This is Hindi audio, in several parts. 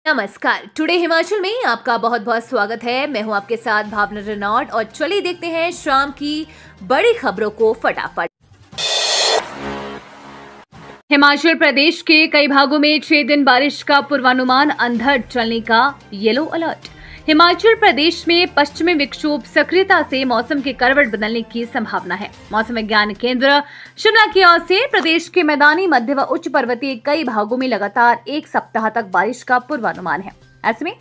नमस्कार। टुडे हिमाचल में आपका बहुत बहुत स्वागत है। मैं हूं आपके साथ भावना रेनॉल्ड और चलिए देखते हैं शाम की बड़ी खबरों को फटाफट। हिमाचल प्रदेश के कई भागों में 6 दिन बारिश का पूर्वानुमान, अंधड़ चलने का येलो अलर्ट। हिमाचल प्रदेश में पश्चिमी विक्षोभ सक्रियता से मौसम के करवट बदलने की संभावना है। मौसम विज्ञान केंद्र शिमला की ओर से प्रदेश के मैदानी, मध्य व उच्च पर्वतीय कई भागों में लगातार एक सप्ताह तक बारिश का पूर्वानुमान है। ऐसे में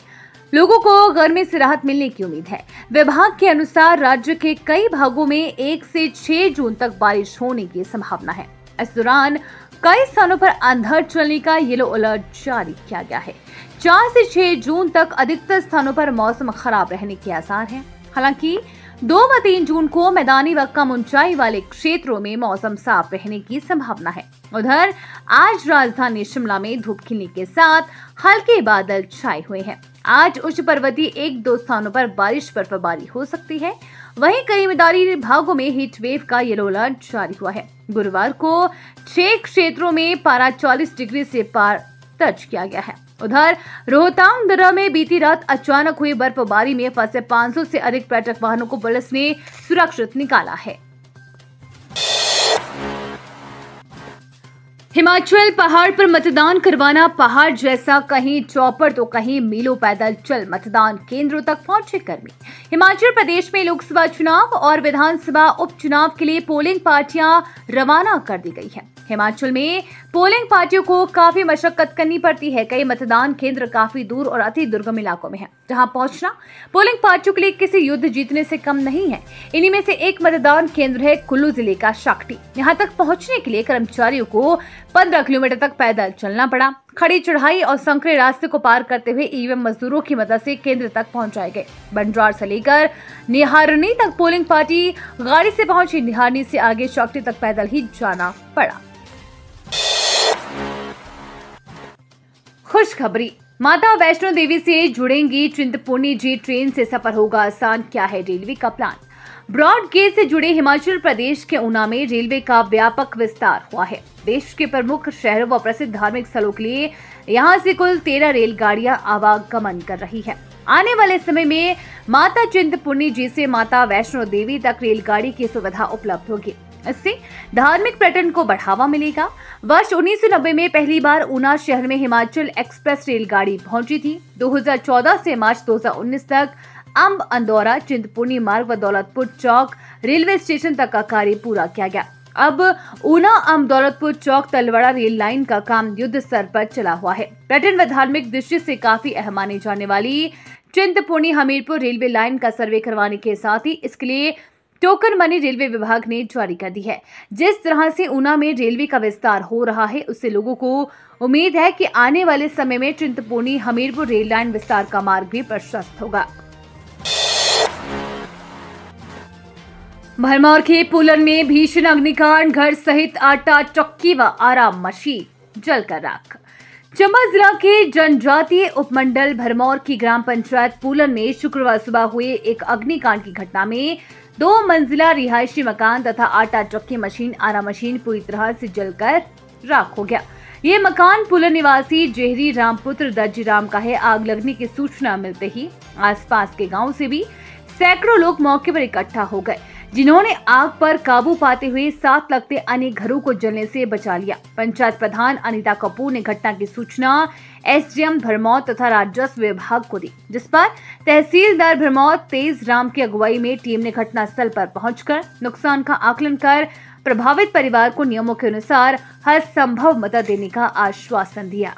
लोगों को गर्मी से राहत मिलने की उम्मीद है। विभाग के अनुसार राज्य के कई भागों में 1 से 6 जून तक बारिश होने की संभावना है। इस दौरान कई स्थानों पर अंधड़ चलने का येलो अलर्ट जारी किया गया है। 4 से 6 जून तक अधिकतर स्थानों पर मौसम खराब रहने के आसार हैं। हालांकि 2 व 3 जून को मैदानी व कम ऊंचाई वाले क्षेत्रों में मौसम साफ रहने की संभावना है। उधर आज राजधानी शिमला में धूप खिलने के साथ हल्के बादल छाए हुए हैं। आज उच्च पर्वतीय 1-2 स्थानों पर बारिश बर्फबारी हो सकती है। वहीं कई मैदानी भागों में हीट वेव का येलो अलर्ट जारी हुआ है। गुरुवार को 6 क्षेत्रों में पारा 40 डिग्री से पार दर्ज किया गया है। उधर रोहतांग दर्रा में बीती रात अचानक हुई बर्फबारी में फंसे 500 से अधिक पर्यटक वाहनों को पुलिस ने सुरक्षित निकाला है। हिमाचल पहाड़ पर मतदान करवाना पहाड़ जैसा, कहीं चौपड़ तो कहीं मीलों पैदल चल मतदान केंद्रों तक पहुंचे कर्मी। हिमाचल प्रदेश में लोकसभा चुनाव और विधानसभा उपचुनाव के लिए पोलिंग पार्टियां रवाना कर दी गई है। हिमाचल में पोलिंग पार्टियों को काफी मशक्कत करनी पड़ती है। कई मतदान केंद्र काफी दूर और अति दुर्गम इलाकों में है, जहां पहुंचना पोलिंग पार्टियों के लिए किसी युद्ध जीतने से कम नहीं है। इन्हीं में से एक मतदान केंद्र है कुल्लू जिले का शाक्टी। यहां तक पहुंचने के लिए कर्मचारियों को 15 किलोमीटर तक पैदल चलना पड़ा। खड़ी चढ़ाई और संकरे रास्ते को पार करते हुए ईवीएम मजदूरों की मदद से केंद्र तक पहुंचाए गए। बंजार से लेकर निहारनी तक पोलिंग पार्टी गाड़ी से पहुंची। निहारनी से आगे शाक्टी तक पैदल ही जाना पड़ा। खुशखबरी, माता वैष्णो देवी से जुड़ेंगी चिंतपूर्णी जी ट्रेन से सफर होगा आसान। क्या है रेलवे का प्लान? ब्रॉड गेज से जुड़े हिमाचल प्रदेश के ऊना में रेलवे का व्यापक विस्तार हुआ है। देश के प्रमुख शहरों व प्रसिद्ध धार्मिक स्थलों के लिए यहां से कुल 13 रेलगाड़ियां आवागमन कर रही है। आने वाले समय में माता चिंतपूर्णी जी से माता वैष्णो देवी तक रेलगाड़ी की सुविधा उपलब्ध होगी। इससे धार्मिक पर्यटन को बढ़ावा मिलेगा। वर्ष 1990 में पहली बार ऊना शहर में हिमाचल एक्सप्रेस रेलगाड़ी पहुंची थी। 2014 से मार्च 2019 तक अंब, अंदौरा, चिंतपूर्णी मार्ग व दौलतपुर चौक रेलवे स्टेशन तक का कार्य पूरा किया गया। अब ऊना अंब दौलतपुर चौक तलवाड़ा रेल लाइन का काम युद्ध स्तर पर चला हुआ है। पर्यटन व धार्मिक दृष्टि से काफी अहम मानी जाने वाली चिंतपूर्णी हमीरपुर रेलवे लाइन का सर्वे करवाने के साथ ही इसके लिए टोकन मनी रेलवे विभाग ने जारी कर दी है। जिस तरह से ऊना में रेलवे का विस्तार हो रहा है, उससे लोगों को उम्मीद है कि आने वाले समय में चिंतपूर्णी हमीरपुर रेल लाइन विस्तार का मार्ग भी प्रशस्त होगा। भरमौर के पुलन में भीषण अग्निकांड, घर सहित आटा चक्की व आराम मशीन जलकर राख। चंबा जिला के जनजातीय उपमंडल भरमौर की ग्राम पंचायत पुलन में शुक्रवार सुबह हुए एक अग्निकांड की घटना में 2 मंजिला रिहायशी मकान तथा आटा चक्की मशीन, आराम मशीन पूरी तरह से जलकर राख हो गया। ये मकान पुलन निवासी जेहरी रामपुत्र दर्जी राम का है। आग लगने की सूचना मिलते ही आसपास के गांव से भी सैकड़ों लोग मौके पर इकट्ठा हो गए, जिन्होंने आग पर काबू पाते हुए साथ लगते अन्य घरों को जलने से बचा लिया। पंचायत प्रधान अनीता कपूर ने घटना की सूचना एसडीएम भरमौर तथा राजस्व विभाग को दी, जिस पर तहसीलदार भरमौर तेज राम की अगुवाई में टीम ने घटनास्थल पर पहुंचकर नुकसान का आकलन कर प्रभावित परिवार को नियमों के अनुसार हर संभव मदद देने का आश्वासन दिया।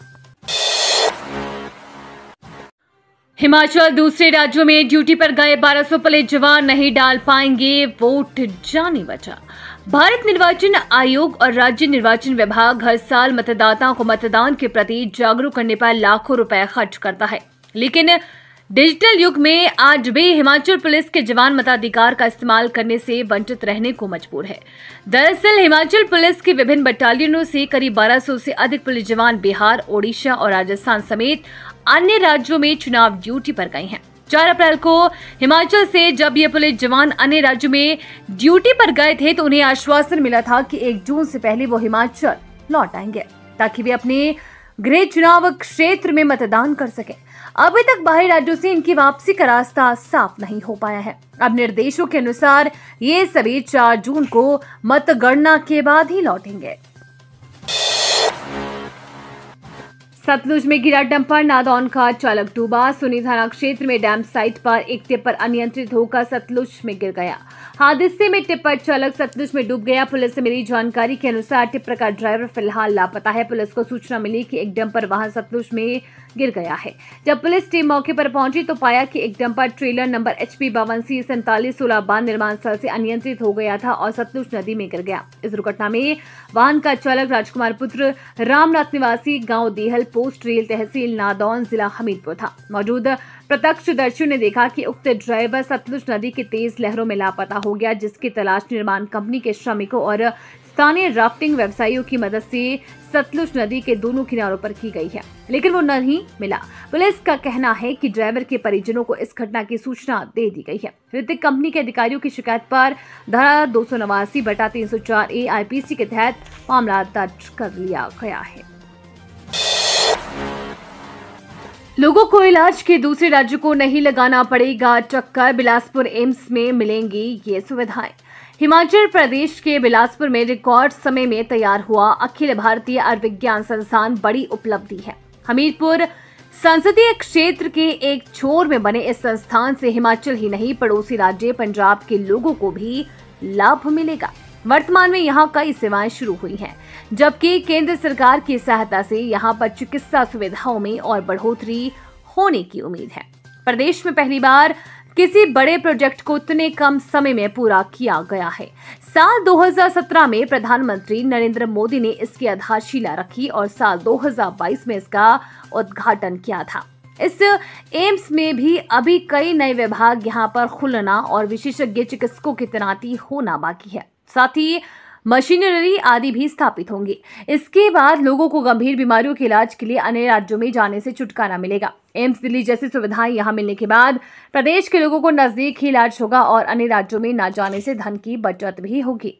हिमाचल दूसरे राज्यों में ड्यूटी पर गए 1200 पुलिस जवान नहीं डाल पाएंगे वोट, जाने वजह। भारत निर्वाचन आयोग और राज्य निर्वाचन विभाग हर साल मतदाताओं को मतदान के प्रति जागरूक करने पर लाखों रुपए खर्च करता है, लेकिन डिजिटल युग में आज भी हिमाचल पुलिस के जवान मताधिकार का इस्तेमाल करने से वंचित रहने को मजबूर है। दरअसल हिमाचल पुलिस की विभिन्न बटालियनों से करीब 1200 से अधिक पुलिस जवान बिहार, ओडिशा और राजस्थान समेत अन्य राज्यों में चुनाव ड्यूटी पर गए हैं। 4 अप्रैल को हिमाचल से जब ये पुलिस जवान अन्य राज्यों में ड्यूटी पर गए थे तो उन्हें आश्वासन मिला था कि 1 जून से पहले वो हिमाचल लौट आएंगे ताकि वे अपने गृह चुनाव क्षेत्र में मतदान कर सके। अभी तक बाहरी राज्यों से इनकी वापसी का रास्ता साफ नहीं हो पाया है। अब निर्देशों के अनुसार ये सभी 4 जून को मतगणना के बाद ही लौटेंगे। सतलुज में गिरा डंपर, नादौन का चालक डूबा। सुनी थाना क्षेत्र में डैम साइट पर एक टिप्पर अनियंत्रित होकर सतलुज में गिर गया। हादसे में टिप्पर चालक सतलुज में डूब गया। पुलिस से मिली जानकारी के अनुसार टिप्पर का ड्राइवर फिलहाल लापता है। पुलिस को सूचना मिली कि एक डंपर वाहन सतलुज में गिर गया है। जब पुलिस टीम मौके पर पहुंची तो पाया कि एक dumper trailer number HP 52C 4716 बांध निर्माण स्थल से अनियंत्रित हो गया था और सतलुज नदी में गिर गया। इस दुर्घटना में वाहन का चालक राजकुमार पुत्र रामनाथ निवासी गांव देहल पोस्ट रेल तहसील नादौन जिला हमीरपुर था। मौजूद प्रत्यक्षदर्शियों ने देखा कि उक्त ड्राइवर सतलुज नदी की तेज लहरों में लापता हो गया, जिसकी तलाश निर्माण कंपनी के श्रमिकों और स्थानीय राफ्टिंग व्यवसायियों की मदद से सतलुज नदी के दोनों किनारों पर की गई है, लेकिन वो नहीं मिला। पुलिस का कहना है कि ड्राइवर के परिजनों को इस घटना की सूचना दे दी गई है। ऋतिक कंपनी के अधिकारियों की शिकायत पर धारा 289/304A IPC के तहत मामला दर्ज कर लिया गया है। लोगों को इलाज के दूसरे राज्य को नहीं लगाना पड़ेगा चक्कर, बिलासपुर एम्स में मिलेंगी ये सुविधाएं। हिमाचल प्रदेश के बिलासपुर में रिकॉर्ड समय में तैयार हुआ अखिल भारतीय आयुर्विज्ञान संस्थान बड़ी उपलब्धि है। हमीरपुर संसदीय क्षेत्र के एक छोर में बने इस संस्थान से हिमाचल ही नहीं, पड़ोसी राज्य पंजाब के लोगों को भी लाभ मिलेगा। वर्तमान में यहाँ कई सेवाएं शुरू हुई हैं, जबकि केंद्र सरकार की सहायता से यहाँ पर चिकित्सा सुविधाओं में और बढ़ोतरी होने की उम्मीद है। प्रदेश में पहली बार किसी बड़े प्रोजेक्ट को इतने कम समय में पूरा किया गया है। साल 2017 में प्रधानमंत्री नरेंद्र मोदी ने इसकी आधारशिला रखी और साल 2022 में इसका उद्घाटन किया था। इस एम्स में भी अभी कई नए विभाग यहाँ पर खुलना और विशेषज्ञ चिकित्सकों की तैनाती होना बाकी है। साथ ही मशीनरी आदि भी स्थापित होंगी। इसके बाद लोगों को गंभीर बीमारियों के इलाज के लिए अन्य राज्यों में जाने से छुटकारा मिलेगा। एम्स दिल्ली जैसी सुविधाएं यहां मिलने के बाद प्रदेश के लोगों को नजदीक ही इलाज होगा और अन्य राज्यों में न जाने से धन की बचत भी होगी।